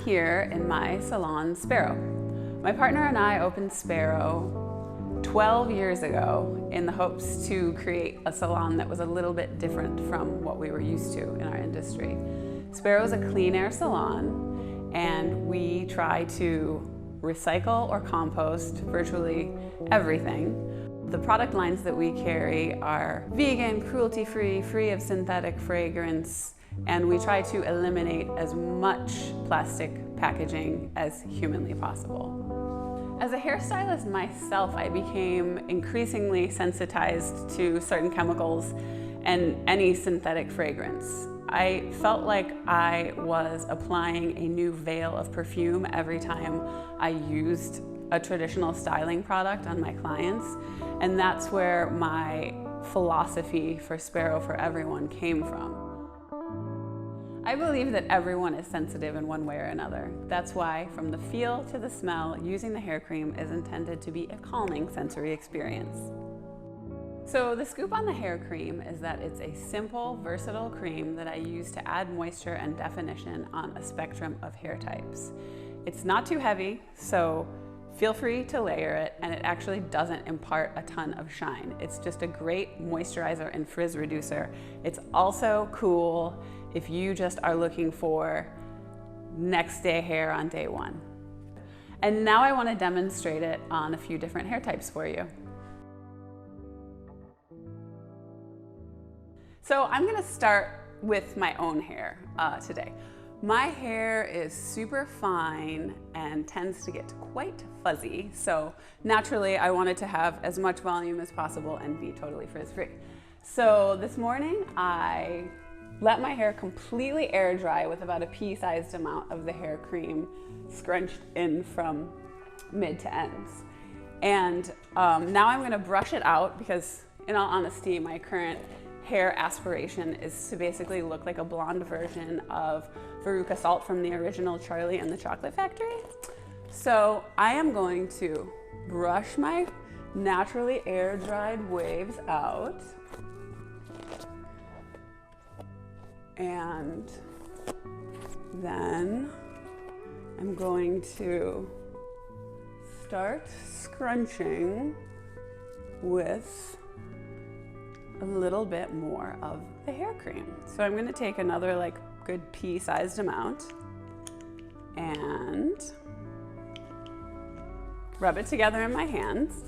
here in my salon, s4e. My partner and I opened s4e 12 years ago in the hopes to create a salon that was a little bit different from what we were used to in our industry. s4e is a clean air salon, and we try to recycle or compost virtually everything. The product lines that we carry are vegan, cruelty-free, free of synthetic fragrance, and we try to eliminate as much plastic packaging as humanly possible. As a hairstylist myself, I became increasingly sensitized to certain chemicals and any synthetic fragrance. I felt like I was applying a new veil of perfume every time I used a traditional styling product on my clients, and that's where my philosophy for s4e for Everyone came from. I believe that everyone is sensitive in one way or another. That's why, from the feel to the smell, using the hair cream is intended to be a calming sensory experience. So the scoop on the hair cream is that it's a simple, versatile cream that I use to add moisture and definition on a spectrum of hair types. It's not too heavy, so feel free to layer it, and it actually doesn't impart a ton of shine. It's just a great moisturizer and frizz reducer. It's also cool if you just are looking for next day hair on day one. And now I want to demonstrate it on a few different hair types for you. So I'm going to start with my own hair today. My hair is super fine and tends to get quite fuzzy, so naturally I wanted to have as much volume as possible and be totally frizz-free. So this morning I let my hair completely air dry with about a pea-sized amount of the hair cream scrunched in from mid to ends. And now I'm going to brush it out because, in all honesty, my current hair aspiration is to basically look like a blonde version of Veruca Salt from the original Charlie and the Chocolate Factory. So I am going to brush my naturally air-dried waves out. And then I'm going to start scrunching with a little bit more of the hair cream. So I'm going to take another good pea-sized amount and rub it together in my hands.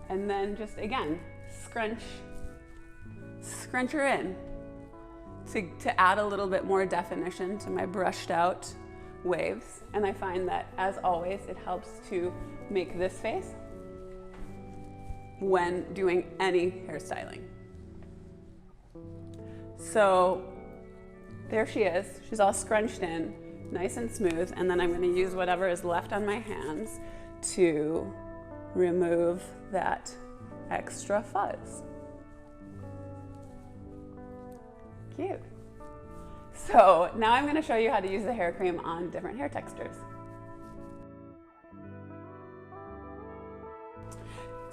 And then just again, scrunch her in to add a little bit more definition to my brushed out waves. And I find that, as always, it helps to make this face when doing any hairstyling. So there she is. She's all scrunched in, nice and smooth, and then I'm going to use whatever is left on my hands to remove that extra fuzz. Cute. So now I'm going to show you how to use the hair cream on different hair textures.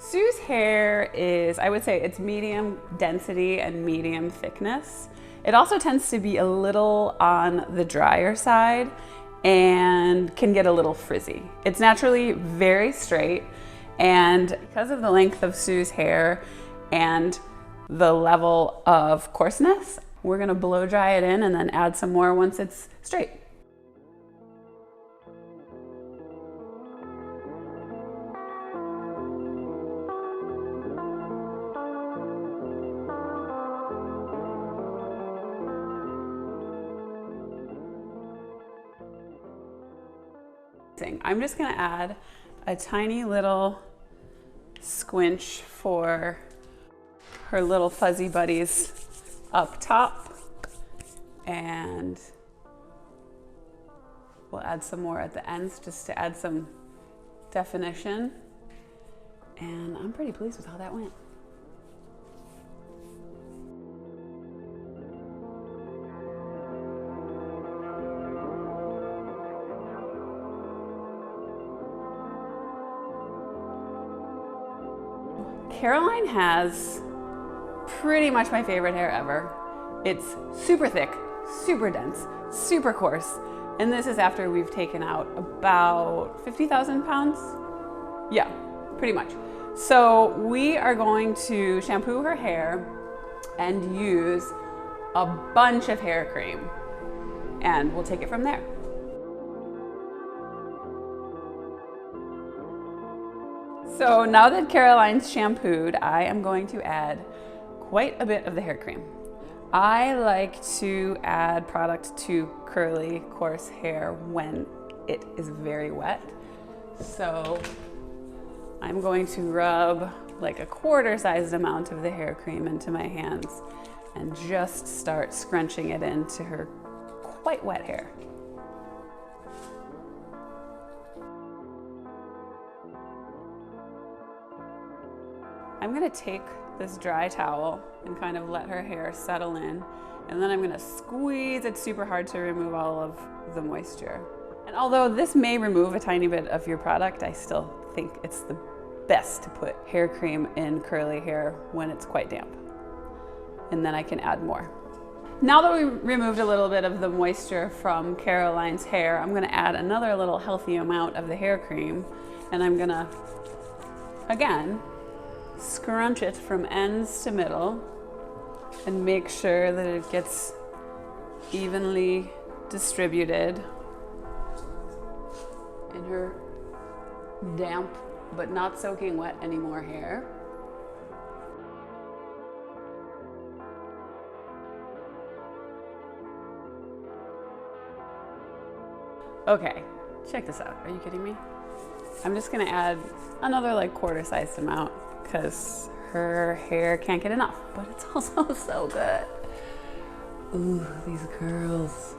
Sue's hair is, I would say, it's medium density and medium thickness. It also tends to be a little on the drier side and can get a little frizzy. It's naturally very straight, and because of the length of Sue's hair and the level of coarseness, we're going to blow dry it in and then add some more once it's straight. I'm just going to add a tiny little squinch for her little fuzzy buddies up top, and we'll add some more at the ends just to add some definition, and I'm pretty pleased with how that went. Caroline has pretty much my favorite hair ever. It's super thick, super dense, super coarse. And this is after we've taken out about 50,000 pounds. Yeah, pretty much. So we are going to shampoo her hair and use a bunch of hair cream, and we'll take it from there. So now that Caroline's shampooed, I am going to add quite a bit of the hair cream. I like to add product to curly, coarse hair when it is very wet. So I'm going to rub like a quarter-sized amount of the hair cream into my hands and just start scrunching it into her quite wet hair. I'm gonna take this dry towel and kind of let her hair settle in, and then I'm gonna squeeze it super hard to remove all of the moisture. And although this may remove a tiny bit of your product, I still think it's the best to put hair cream in curly hair when it's quite damp. And then I can add more. Now that we removed a little bit of the moisture from Caroline's hair, I'm gonna add another little healthy amount of the hair cream, and I'm gonna, again, scrunch it from ends to middle and make sure that it gets evenly distributed in her damp but not soaking wet anymore hair. Okay, check this out. Are you kidding me? I'm just gonna add another like quarter-sized amount because her hair can't get enough, but it's also so good. Ooh, these curls.